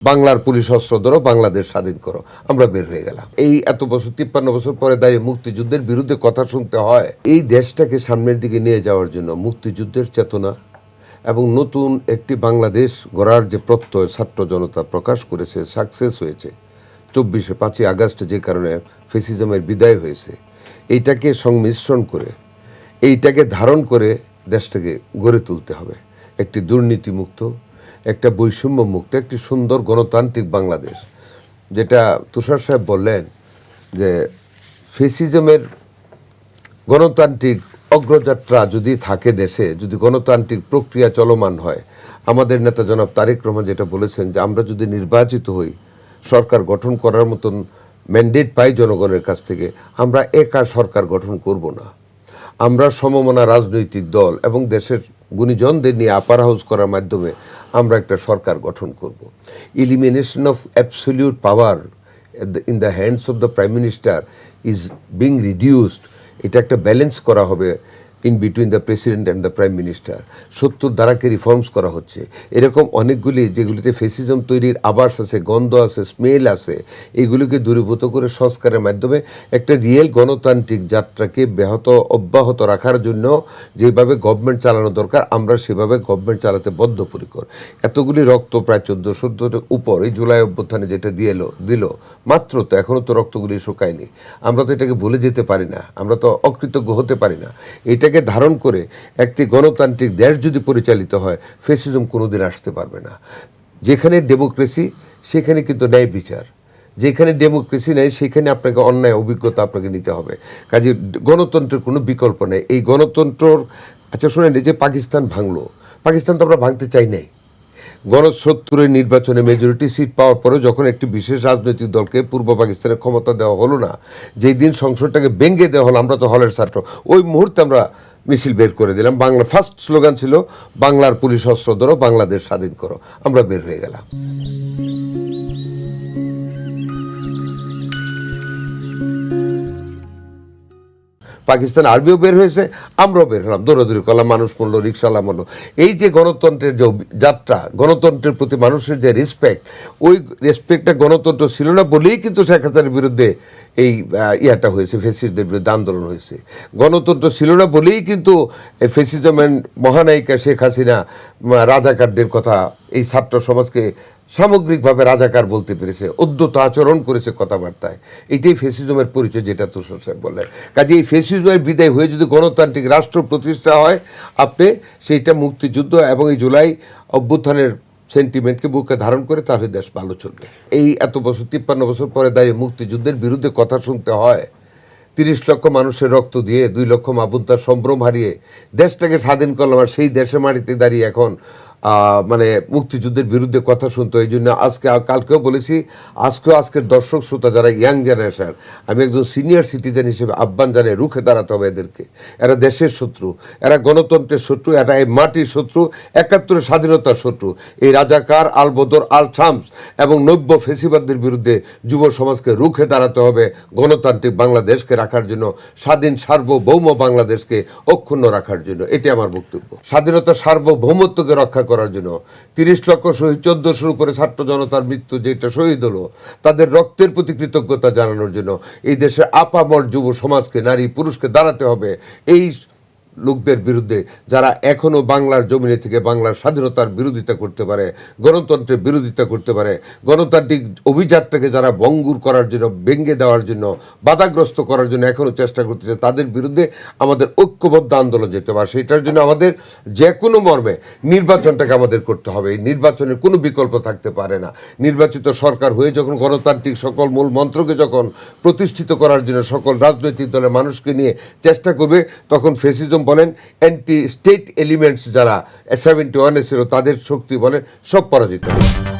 বাংলার পুলিশ অস্ত্র ধরো, বাংলাদেশ স্বাধীন করো, আমরা বের হয়ে গেলাম। এই এত বছর 53 বছর পরে দাঁড়িয়ে মুক্তিযুদ্ধের বিরুদ্ধে কথা শুনতে হয়। এই দেশটাকে সামনের দিকে নিয়ে যাওয়ার জন্য মুক্তিযুদ্ধের চেতনা এবং নতুন একটি বাংলাদেশ গড়ার যে প্রত্যয় ছাত্র জনতা প্রকাশ করেছে, সাকসেস হয়েছে 5ই আগস্টে, যে কারণে ফ্যাসিজমের বিদায় হয়েছে, এইটাকে সংমিশ্রণ করে, এইটাকে ধারণ করে দেশটাকে গড়ে তুলতে হবে একটি দুর্নীতিমুক্ত, একটা বৈষম্য মুক্ত, একটি সুন্দর গণতান্ত্রিক বাংলাদেশ। যেটা তুষার সাহেব বললেন যে ফ্যাসিজমের গণতান্ত্রিক অগ্রযাত্রা যদি থাকে দেশে, যদি গণতান্ত্রিক প্রক্রিয়া চলমান হয়, আমাদের নেতা জনাব তারেক রহমান যেটা বলেছেন যে আমরা যদি নির্বাচিত হই, সরকার গঠন করার মতন ম্যান্ডেট পাই জনগণের কাছ থেকে, আমরা একা সরকার গঠন করব না। আমরা সমমনা রাজনৈতিক দল এবং দেশের গুণীজনদের নিয়ে আপার হাউস করার মাধ্যমে আমরা একটা সরকার গঠন করব। Elimination of absolute power in the hands of the prime minister is being reduced. এটা একটা ব্যালেন্স করা হবে in between the president and the prime minister. 70 ধারাকে রিফর্মস করা হচ্ছে। এরকম অনেকগুলি যেগুলিতে ফ্যাসিজম তৈরির আভাস আছে, গন্ধ আছে, স্মেল আছে, এইগুলিকে দূরীভূত করে সংস্কারের মাধ্যমে একটা রিয়েল গণতান্ত্রিক যাত্রাকে অব্যাহত রাখার জন্য যেভাবে গভর্নমেন্ট চালানো দরকার, আমরা সেভাবে গভর্নমেন্ট চালাতে বদ্ধপরিকর। এতগুলি রক্ত, প্রায় 1400 উপর, এই জুলাই অভ্যুত্থানে যেটা দিল মাত্র, তো এখনও তো রক্তগুলি শুকায়নি। আমরা তো এটাকে ভুলে যেতে পারি না, আমরা তো অকৃতজ্ঞ হতে পারি না। এটাকে ধারণ করে একটি গণতান্ত্রিক দেশ যদি পরিচালিত হয়, ফ্যাসিজম কোনোদিন আসতে পারবে না। যেখানে ডেমোক্রেসি সেখানে কিন্তু ন্যায় বিচার, যেখানে ডেমোক্রেসি নেই সেখানে আপনাকে অন্যায় অভিজ্ঞতা আপনাকে নিতে হবে। কাজে গণতন্ত্রের কোনো বিকল্প নেই। এই গণতন্ত্রর, আচ্ছা শোনেন, এই যে পাকিস্তান ভাঙলো, পাকিস্তান তো আমরা ভাঙতে চাই নাই। 70-এর নির্বাচনে মেজরিটি সিট পাওয়ার পরে যখন একটি বিশেষ রাজনৈতিক দলকে পূর্ব পাকিস্তানের ক্ষমতা দেওয়া হলো না, যেই দিন সংসদটাকে ভেঙে দেওয়া হলো, আমরা তো হলের ছাত্র, ওই মুহূর্তে আমরা মিছিল বের করে দিলাম। বাংলা ফার্স্ট স্লোগান ছিল বাংলার পুলিশ অস্ত্র ধরো, বাংলাদেশ স্বাধীন করো, আমরা বের হয়ে গেলাম। পাকিস্তান আর্মিও বের হয়েছে, আমরাও বের হলাম, দৌড়াদৌড়ি করলাম, মানুষ মরলো, রিক্সাওয়ালা মরলো। এই যে গণতন্ত্রের যে যাত্রা, গণতন্ত্রের প্রতি মানুষের যে রেসপেক্ট, ওই রেসপেক্টটা গণতন্ত্র ছিল না বলেই কিন্তু শেখ হাসিনার বিরুদ্ধে এই ইয়াটা হয়েছে, ফ্যাসিস্টদের বিরুদ্ধে আন্দোলন হয়েছে। গণতন্ত্র ছিল না বলেই কিন্তু ফ্যাসিজমের মহানায়িকা শেখ হাসিনা রাজাকারদের কথা, এই ছাত্র সমাজকে সামগ্রিকভাবে রাজাকার বলতে পেরেছে, উদ্ধত আচরণ করেছে কথাবার্তায়। এটাই ফ্যাসিজমের পরিচয়, যেটা তুষার সাহেব বললেন। কাজে এই ফ্যাসিজমের বিদায় হয়ে যদি গণতান্ত্রিক রাষ্ট্র প্রতিষ্ঠা হয়, আপনি সেইটা মুক্তিযুদ্ধ এবং এই জুলাই অভ্যুত্থানের সেন্টিমেন্টকে বুকে ধারণ করে, তাহলে দেশ ভালো চলবে। এই এত বছর 53 বছর পরে দাঁড়িয়ে মুক্তিযুদ্ধের বিরুদ্ধে কথা শুনতে হয়। 30 লক্ষ মানুষের রক্ত দিয়ে, 2 লক্ষ মাবুদ্দার সম্ভ্রম হারিয়ে দেশটাকে স্বাধীন করলাম, আর সেই দেশের মাটিতে দাঁড়িয়ে এখন মানে মুক্তিযুদ্ধের বিরুদ্ধে কথা শুনতে। এই জন্য কালকেও বলেছি, আজকের দর্শক শ্রোতা যারা ইয়াং জেনারেশন, আমি একজন সিনিয়র সিটিজেন হিসেবে আহ্বান জানিয়ে রুখে দাঁড়াতে হবে এদেরকে। এরা দেশের শত্রু, এরা গণতন্ত্রের শত্রু, এরা এই মাটির শত্রু, 71-এর স্বাধীনতার শত্রু। এই রাজাকার, আলবদর, আল শামস এবং নব্য ফেসিবাদদের বিরুদ্ধে যুব সমাজকে রুখে দাঁড়াতে হবে গণতান্ত্রিক বাংলাদেশকে রাখার জন্য, স্বাধীন সার্বভৌম বাংলাদেশকে অক্ষুণ্ণ রাখার জন্য। এটি আমার বক্তব্য। স্বাধীনতা সার্বভৌমত্বকে রক্ষা করার জন্য 30 লক্ষ শহীদ, 1400 উপরে ছাত্র জনতার মৃত্যু যেটা শহীদ হলো, তাদের রক্তের প্রতি কৃতজ্ঞতা জানানোর জন্য এই দেশের আপামর যুব সমাজকে, নারী পুরুষকে দাঁড়াতে হবে এই লোকদের বিরুদ্ধে, যারা এখনও বাংলার জমিনে থেকে বাংলার স্বাধীনতার বিরোধিতা করতে পারে, গণতন্ত্রের বিরোধিতা করতে পারে, গণতান্ত্রিক অভিযাত্রাকে যারা ভঙ্গুর করার জন্য, ভেঙে দেওয়ার জন্য, বাধাগ্রস্ত করার জন্য এখনও চেষ্টা করতেছে, তাদের বিরুদ্ধে আমাদের ঐক্যবদ্ধ আন্দোলন যেতে পারে। সেটার জন্য আমাদের যে কোনো মর্মে নির্বাচনটাকে আমাদের করতে হবে। এই নির্বাচনের কোনো বিকল্প থাকতে পারে না। নির্বাচিত সরকার হয়ে যখন গণতান্ত্রিক সকল মূল মন্ত্রকে যখন প্রতিষ্ঠিত করার জন্য সকল রাজনৈতিক দলের মানুষকে নিয়ে চেষ্টা করবে, তখন ফ্যাসিজম বলেন, অ্যান্টি স্টেট এলিমেন্টস যারা 71-এ ছিল, তাদের শক্তি বলেন, সব পরাজিত হবে।